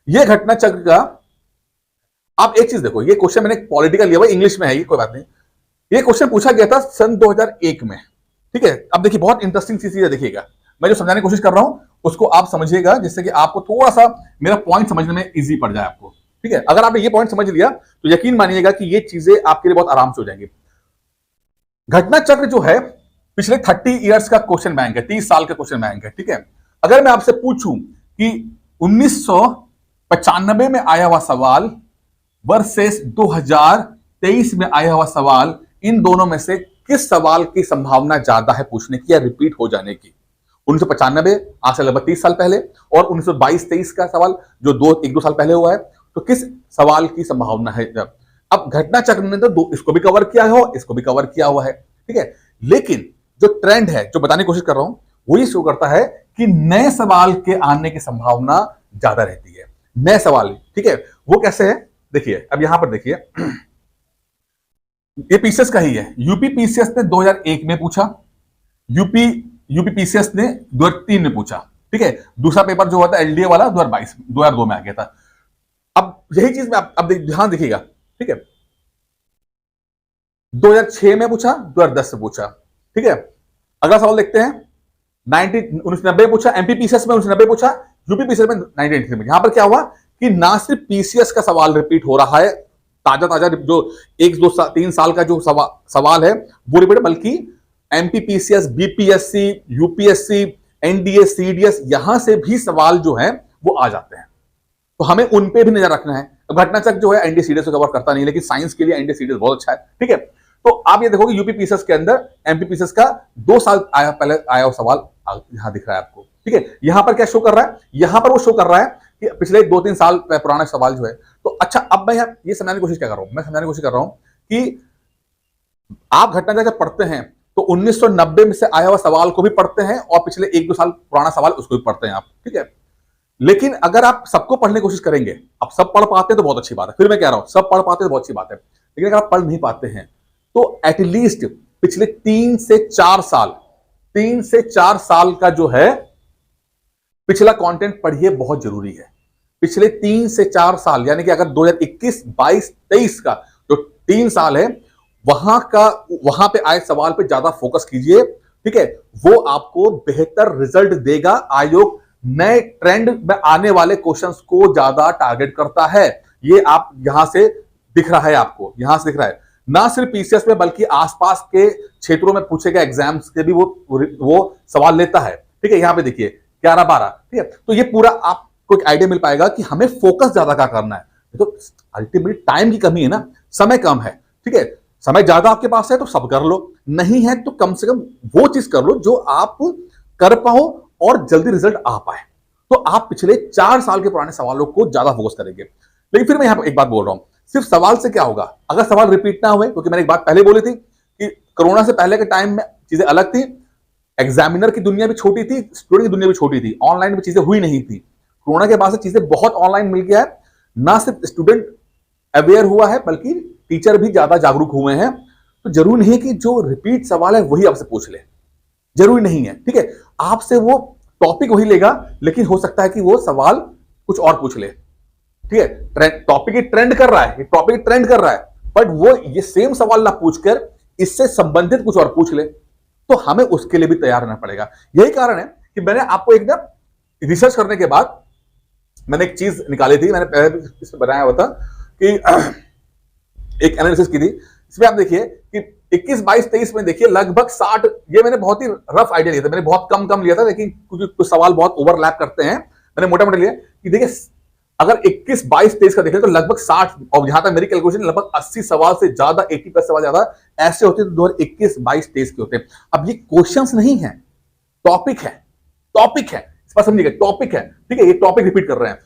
ये घटना चक्र का, आप एक चीज देखो, ये क्वेश्चन मैंने पॉलिटिकल लिया हुआ, इंग्लिश में है, ये कोई बात नहीं। ये क्वेश्चन पूछा गया था सन 2001 में। ठीक है, अब देखिए बहुत इंटरेस्टिंग चीज है, देखिएगा मैं जो समझाने की कोशिश कर रहा हूं उसको आप समझिएगा, जिससे कि आपको थोड़ा सा मेरा पॉइंट समझने में इजी पड़ जाए आपको। ठीक है, अगर आपने ये पॉइंट समझ लिया तो यकीन मानिएगा कि ये चीजें आपके लिए बहुत आराम से हो जाएंगी। घटना चक्र जो है पिछले 30 ईयर्स का क्वेश्चन बैंक है, 30 साल का क्वेश्चन बैंक है। ठीक है, अगर मैं आपसे पूछूं कि 1995 में आया हुआ सवाल वर्सेस 2023 में आया हुआ सवाल, इन दोनों में से किस सवाल की संभावना ज्यादा है पूछने की या रिपीट हो जाने की? 1995 आज से लगभग 30 साल पहले, और 1922-23 का सवाल जो एक दो साल पहले हुआ है, तो किस सवाल की संभावना है? अब घटना चक्र ने तो इसको भी कवर किया है, इसको भी कवर किया हुआ है। ठीक है, लेकिन जो ट्रेंड है जो बताने की कोशिश कर रहा हूं वो ये शो करता है कि नए सवाल के आने की संभावना ज्यादा रहती है। नए सवाल, ठीक है, वो कैसे है देखिए, अब यहां पर देखिए, ये पीसीएस का ही है। यूपी पीसीएस ने 2001 में पूछा, यूपी पीसीएस ने 2003 में पूछा। ठीक है, दूसरा पेपर जो हुआ था एलडीए वाला 2002 में आ गया था। अब यही चीज में अब ध्यान देखिएगा। ठीक है, 2006 में पूछा, 2010 से पूछा। ठीक है, अगला सवाल देखते हैं। 1990 पूछा, एमपी पीसीएस में 1990 पूछा, यूपी पीसीएस में 1993 में। यहां पर क्या हुआ कि ना सिर्फ पीसीएस का सवाल रिपीट हो रहा है, ताजा जो 1-2-3 साल का जो सवाल है वो रिपीट, बल्कि MP PCS, BPSC, UPSC, NDA, CDS, यहां से भी सवाल जो है वो आ जाते हैं। तो हमें उन पे भी नजर रखना है। घटना चक्र जो है एनडीए सीडीएस को कवर करता नहीं, लेकिन साइंस के लिए एनडीए सीडीएस बहुत अच्छा है। ठीक है, तो आप ये देखोगे यूपी पीसीएस के अंदर एमपी पीसीएस का 2 साल पहले आया सवाल यहां दिख रहा है आपको। ठीक है, यहां पर क्या शो कर रहा है? यहां पर वो शो कर रहा है कि पिछले 2-3 साल पुराना सवाल जो है। तो अच्छा, अब मैं ये समझाने की कोशिश क्या कर रहा हूं, मैं समझाने की कोशिश कर रहा हूं कि आप घटना चक्र पढ़ते हैं तो 1990 में से आया हुआ सवाल को भी पढ़ते हैं और पिछले 1-2 साल पुराना सवाल उसको भी पढ़ते हैं आप। ठीक है, लेकिन अगर आप सबको पढ़ने की कोशिश करेंगे, आप सब पढ़ पाते हैं तो बहुत अच्छी बात है, फिर मैं कह रहा हूं सब पढ़ पाते हैं तो बहुत अच्छी बात है, लेकिन अगर आप पढ़ नहीं पाते हैं तो एटलीस्ट पिछले 3 से 4 साल का जो है पिछला कंटेंट पढ़िए, बहुत जरूरी है। पिछले 3 से 4 साल, यानी कि अगर 2021, 22, 23 का जो 3 साल है वहां पे आए सवाल पे ज्यादा फोकस कीजिए। ठीक है, वो आपको बेहतर रिजल्ट देगा। आयोग नए ट्रेंड में आने वाले क्वेश्चंस को ज्यादा टारगेट करता है। ये आप यहां से दिख रहा है, आपको यहां से दिख रहा है। ना सिर्फ पीसीएस में बल्कि आसपास के क्षेत्रों में पूछे गए एग्जाम्स के भी वो सवाल लेता है। ठीक है, यहां पे देखिए 11-12। ठीक है, तो ये पूरा आपको एक आइडिया मिल पाएगा कि हमें फोकस ज्यादा क्या करना है। तो अल्टीमेटली टाइम की कमी है ना, समय कम है। ठीक है, समय ज्यादा आपके पास है तो सब कर लो, नहीं है तो कम से कम वो चीज कर लो जो आप कर पाओ और जल्दी रिजल्ट आ पाए। तो आप पिछले 4 साल के पुराने सवालों को ज्यादा फोकस करेंगे। लेकिन फिर मैं यहां पर एक बात बोल रहा हूं, सिर्फ सवाल से क्या होगा अगर सवाल रिपीट ना हुए, क्योंकि मैंने एक बात पहले बोली थी कि कोरोना से पहले के टाइम में चीजें अलग थी। एग्जामिनर की दुनिया भी छोटी थी, स्टूडेंट की दुनिया भी छोटी थी, ऑनलाइन में चीजें हुई नहीं थी। कोरोना के बाद से चीजें बहुत ऑनलाइन मिल गया है। ना सिर्फ स्टूडेंट अवेयर हुआ है बल्कि टीचर भी ज्यादा जागरूक हुए हैं। तो जरूरी नहीं है कि जो रिपीट सवाल है वही आपसे पूछ ले, जरूरी नहीं है। ठीक है, आपसे वो टॉपिक वही लेगा, लेकिन हो सकता है कि वो सवाल कुछ और पूछ ले। ठीक है, टॉपिक ट्रेंड कर रहा है, टॉपिक ट्रेंड कर रहा है, बट वो ये सेम सवाल ना पूछकर इससे संबंधित कुछ और पूछ ले, तो हमें उसके लिए भी तैयार रहना पड़ेगा। यही कारण है कि मैंने आपको एक ना रिसर्च करने के बाद मैंने एक चीज निकाली थी, मैंने पहले भी इसमें बनाया हुआ था कि एक एनालिसिस की थी। इसमें आप देखिए कि 21, 22, 23 में देखिए लगभग 60, ये मैंने बहुत ही रफ आइडिया लिया था, मैंने बहुत कम लिया था, लेकिन क्योंकि कुछ सवाल बहुत ओवरलैप करते हैं मैंने मोटा मोटा लिया कि देखिए अगर 21, 22, 23 का देखें तो लगभग 60, और जहां तक मेरी कैलकुलेशन लगभग 80 सवाल से ज्यादा, 80+ सवाल ज्यादा ऐसे होते हैं 2021, 22, 23 के होते हैं। अब ये क्वेश्चंस नहीं है, टॉपिक है, टॉपिक है, इस बात समझिएगा, टॉपिक है। ठीक है, ये टॉपिक रिपीट कर रहे हैं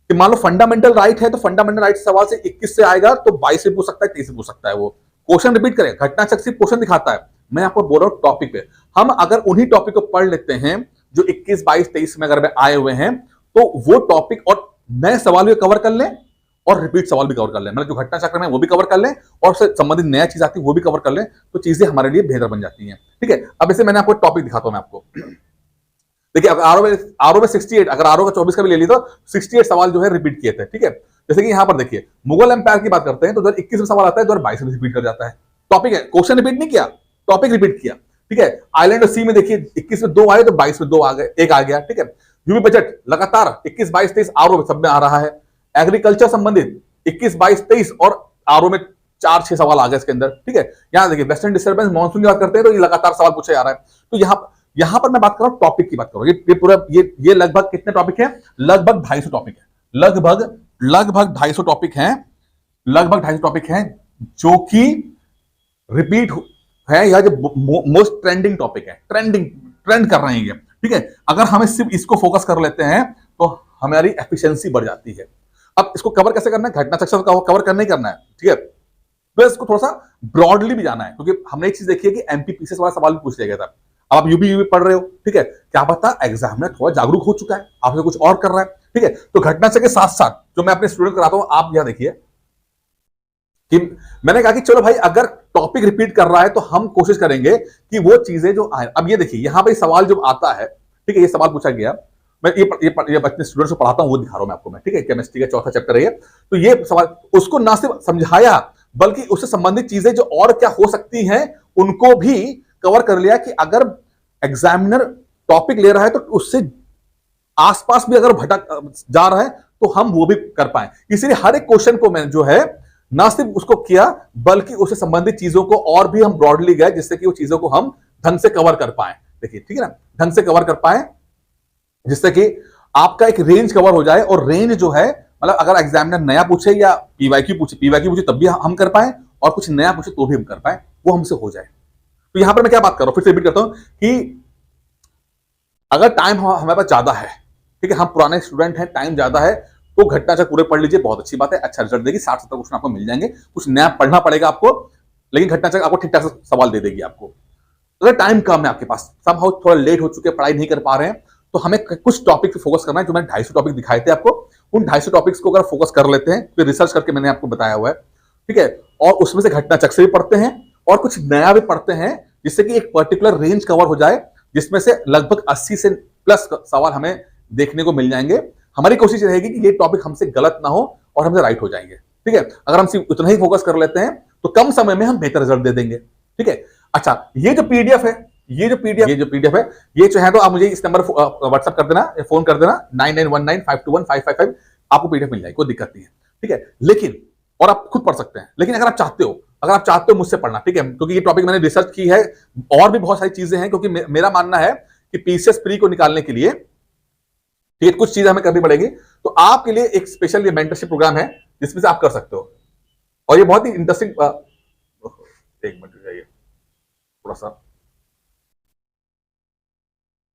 कि मान लो फंडामेंटल राइट है तो फंडामेंटल राइट सवाल से 21 से आएगा तो 22 से पूछ सकता है, 23 से पूछ सकता है। वो क्वेश्चन रिपीट करें, घटना चक्र सिर्फ क्वेश्चन दिखाता है। मैं आपको बोल रहा हूं टॉपिक पे, हम अगर उन्हीं टॉपिक को पढ़ लेते हैं जो 21, 22, 23 में अगर आए हुए हैं, तो वो टॉपिक और नए सवाल भी कवर कर लें और रिपीट सवाल भी कवर कर लें, मतलब जो घटना चक्र में वो भी कवर कर लें और उससे संबंधित नया चीज आती है वो भी कवर कर लें, तो चीजें हमारे लिए बेहतर बन जाती हैं। ठीक है, अब इसे मैंने आपको टॉपिक दिखाता हूं मैं आपको। देखिए आरओ में 68, अगर आरओ का 24 का भी ले ली तो 68 सवाल जो है रिपीट किए थे, ठीक है। जैसे कि यहां पर देखिए मुगल एम्पायर की बात करते हैं तो 2021 में सवाल आता है, 2022 में रिपीट कर जाता है। टॉपिक है, क्वेश्चन रिपीट नहीं किया, टॉपिक रिपीट किया, ठीक है। आइलैंड और सी में देखिए 21 में 2 आए तो 22 में 2 आ गए, 1 आ गया, ठीक है। यूपी बजट लगातार 21, 22, 23 आरओ सब में आ रहा है। एग्रीकल्चर संबंधित 21, 22, 23 और आरओ में 4-6 सवाल आ गए इसके अंदर, ठीक है। यहां देखिए वेस्टर्न डिस्टर्बेंस मानसून की बात करते हैं तो ये लगातार सवाल पूछा जा रहा है। तो यहां पर मैं बात कर रहा हूं टॉपिक की बात कर रहा हूं। ये पूरा ये लगभग कितने टॉपिक है, लगभग 250 टॉपिक है, लगभग 250 टॉपिक हैं, लगभग 250 टॉपिक हैं जो कि रिपीट है या जो मोस्ट ट्रेंडिंग टॉपिक है, ट्रेंड कर रहे हैं ये, ठीक है। अगर हमें सिर्फ इसको फोकस कर लेते हैं तो हमारी एफिशिएंसी बढ़ जाती है। अब इसको कवर कैसे करना है, घटना चक्र कवर करना ही करना है, ठीक है। तो इसको थोड़ा सा ब्रॉडली भी जाना है, क्योंकि हमने एक चीज देखी है कि एमपीपीसीएस वाला सवाल भी पूछ लिया गया था। अब आप यूपी पढ़ रहे हो, ठीक है, क्या पता एग्जामिनर थोड़ा जागरूक हो चुका है, आपसे कुछ और कर रहा है, ठीक है। तो घटना चक्र के साथ साथ जो मैं अपने स्टूडेंट कराता हूं, आप यहां देखिए कि मैंने कहा कि चलो भाई अगर टॉपिक रिपीट कर रहा है तो हम कोशिश करेंगे कि वो चीजें जो आए। अब ये देखिए यहां पे सवाल जो आता है, ठीक है, ये सवाल पूछा गया, मैं ये अपने स्टूडेंट्स को पढ़ाता हूं, वो दिखा रहा हूं मैं आपको मैं, ठीक है। केमिस्ट्री का चौथा चैप्टर है ये। तो ये सवाल उसको ना सिर्फ समझाया बल्कि उससे संबंधित चीजें जो और क्या हो सकती हैं उनको भी कवर कर लिया कि अगर एग्जामिनर टॉपिक ले रहा है तो उससे आसपास भी अगर भटक जा रहा है तो हम वो भी कर पाए। इसीलिए हर एक क्वेश्चन को मैं जो है ना सिर्फ उसको किया बल्कि उससे संबंधित चीजों को और भी हम ब्रॉडली गए, जिससे कि वो चीजों को हम ढंग से कवर कर पाए। देखिए ठीक है ना, ढंग से कवर कर पाए, जिससे कि आपका एक रेंज कवर हो जाए। और रेंज जो है मतलब अगर एग्जामिनर नया पूछे या पीवाईक्यू पूछे तब भी हम कर पाए, और कुछ नया पूछे तो भी हम कर पाए, वो हमसे हो जाए। तो यहां पर मैं क्या बात कर रहा हूं, फिर से रिपीट करता हूं कि अगर टाइम हमारे पास ज्यादा है, ठीक है, हम पुराने स्टूडेंट हैं, टाइम ज्यादा है, तो घटना चक्र पूरे पढ़ लीजिए, बहुत अच्छी बात है, अच्छा रिजल्ट देगी। 60-70 क्वेश्चन आपको मिल जाएंगे। कुछ नया पढ़ना पड़ेगा आपको, लेकिन घटना चक्र आपको ठीक ठाक से सवाल दे देगी आपको। अगर टाइम कम है आपके पास, समहाउ थोड़ा लेट हो चुके, पढ़ाई नहीं कर पा रहे हैं, तो हमें कुछ टॉपिक पे फोकस करना है। जो मैंने 250 टॉपिक दिखाए थे आपको, उन 250 टॉपिक्स को अगर फोकस कर लेते हैं, फिर रिसर्च करके मैंने आपको बताया हुआ है, ठीक है, और उसमें से घटना चक्र से भी पढ़ते हैं और कुछ नया भी पढ़ते हैं, जिससे कि एक पर्टिकुलर रेंज कवर हो जाए, जिसमें से लगभग 80 से प्लस सवाल हमें देखने को मिल जाएंगे। हमारी कोशिश रहेगी कि ये टॉपिक हमसे गलत ना हो और हमसे राइट हो जाएंगे, ठीक है। अगर हम सिर्फ उतना ही फोकस कर लेते हैं तो कम समय में हम बेहतर रिजल्ट दे देंगे, ठीक है। अच्छा, ये जो पीडीएफ है, ये जो पीडीएफ है, ये चाहे तो आप मुझे इस नंबर व्हाट्सएप कर देना या फोन कर देना 9919521555, आपको पीडीएफ मिल जाएगी, कोई दिक्कत नहीं है, ठीक है। लेकिन और आप खुद पढ़ सकते हैं, लेकिन अगर आप चाहते हो मुझसे पढ़ना, ठीक है, क्योंकि ये टॉपिक मैंने रिसर्च की है, और भी बहुत सारी चीजें हैं, क्योंकि मेरा मानना है कि पीसीएस प्री को निकालने के लिए ठीक है कुछ चीजें हमें करनी पड़ेगी। तो आपके लिए एक स्पेशल ये मेंटरशिप प्रोग्राम है जिसमें से आप कर सकते हो, और ये बहुत ही इंटरेस्टिंग, एक मिनट जाइए थोड़ा सा,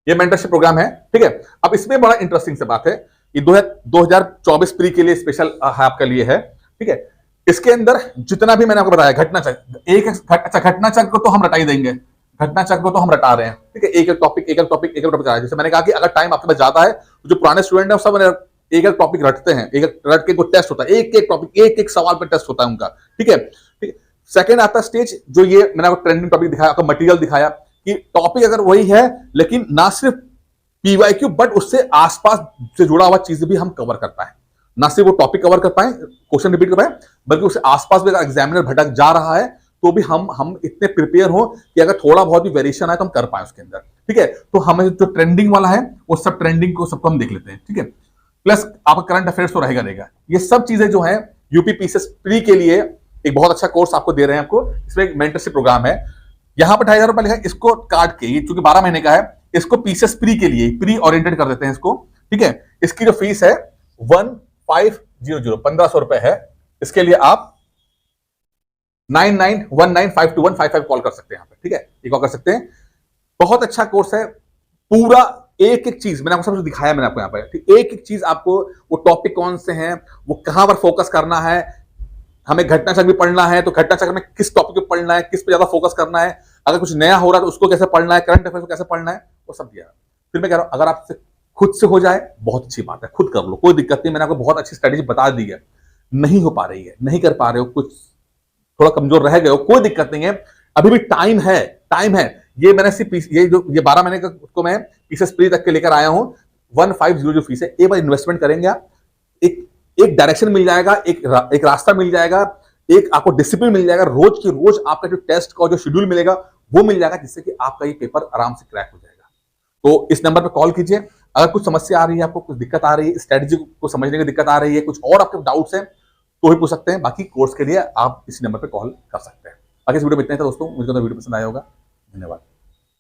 ये मेंटरशिप प्रोग्राम है, ठीक है। अब इसमें बड़ा इंटरेस्टिंग से बात है, ये 2024 प्री के लिए स्पेशल आपके लिए है, ठीक है। इसके अंदर जितना भी मैंने आपको बताया घटना चक्र, घटना चक्र को तो हम रटा ही देंगे, घटना चक्र को तो हम रटा रहे हैं, ठीक है। एक एक टॉपिक आ रहा है। जैसे मैंने कहा कि अगर टाइम आपके पास ज्यादा है, तो जो पुराने स्टूडेंट है सब एक एक टॉपिक रटते हैं, एक रट के कोई टेस्ट होता है, एक एक टॉपिक एक सवाल पर टेस्ट होता है उनका, ठीक है। सेकेंड आता स्टेज, जो ये मैंने आपको ट्रेंडिंग टॉपिक दिखाया, आपको मटेरियल दिखाया कि टॉपिक अगर वही है, लेकिन ना सिर्फ पीवाईक्यू बट उससे आसपास से जुड़ा हुआ चीज भी हम कवर कर पाए, ना सिर्फ वो टॉपिक कवर कर पाए, क्वेश्चन रिपीट कर पाए, बल्कि उससे आसपास भी अगर एग्जामिनर भटक जा रहा है तो भी हम इतने प्रिपेयर हो कि अगर थोड़ा बहुत भी वेरिएशन आए तो हम कर पाए उसके अंदर, ठीक है। तो हमें जो ट्रेंडिंग वाला है वो सब ट्रेंडिंग को सबको हम देख लेते हैं, ठीक है। प्लस आपका करंट अफेयर्स तो रहेगा। ये सब चीजें जो है यूपी पीसीएस प्री के लिए एक बहुत अच्छा कोर्स आपको दे रहे हैं। आपको इसमें एक मेंटरशिप प्रोग्राम है, यहाँ पर 2,500 रुपए लिखा है, इसको काट के, ये चूंकि 12 महीने का है, इसको पीसीएस प्री के लिए प्री ओरिएंटेड कर देते हैं इसको, ठीक है। इसकी जो फीस है 1500 रुपए है। इसके लिए आप 9919521555 कॉल कर सकते हैं यहाँ पे, ठीक है, ये कॉल कर सकते हैं। बहुत अच्छा कोर्स है, पूरा एक एक चीज मैंने आपको सब कुछ दिखाया, मैंने आपको यहाँ पे, ठीक, एक एक चीज आपको, वो टॉपिक कौन से हैं, वो कहां पर फोकस करना है, हमें घटना चक्र भी पढ़ना है तो घटना चक्र में किस टॉपिक पे पढ़ना है, किस पे ज्यादा फोकस करना है, अगर कुछ नया हो रहा है तो उसको कैसे पढ़ना है, करंट अफेयर्स को कैसे पढ़ना है, वो सब दिया। फिर मैं कह रहा हूं अगर आपसे खुद से हो जाए बहुत अच्छी बात है, खुद कर लो, कोई दिक्कत नहीं। मैंने आपको बहुत अच्छी स्ट्रेटेजी बता दी है, नहीं हो पा रही है, नहीं कर पा रहे हो, कुछ थोड़ा कमजोर रह गए हो, कोई दिक्कत नहीं है, अभी भी टाइम है। ये मैंने सिर्फ ये 12 महीने का उसको मैं पीसेस प्री तक के लेकर आया हूं। 1500 फीस है। एक बार इन्वेस्टमेंट करेंगे आप, एक डायरेक्शन मिल जाएगा, एक रास्ता मिल जाएगा, एक आपको डिसिप्लिन मिल जाएगा, रोज की रोज आपका जो टेस्ट का जो शेड्यूल मिलेगा वो मिल जाएगा, जिससे कि आपका ये पेपर आराम से क्रैक हो जाएगा। तो इस नंबर पर कॉल कीजिए। अगर कुछ समस्या आ रही है, आपको कुछ दिक्कत आ रही है, स्ट्रेटजी को समझने की दिक्कत आ रही है, कुछ और आपके डाउट्स हैं तो ही पूछ सकते हैं। बाकी कोर्स के लिए आप इसी नंबर पर कॉल कर सकते हैं। बाकी इस वीडियो में इतना ही था दोस्तों। मुझे तो वीडियो पसंद आया होगा। धन्यवाद।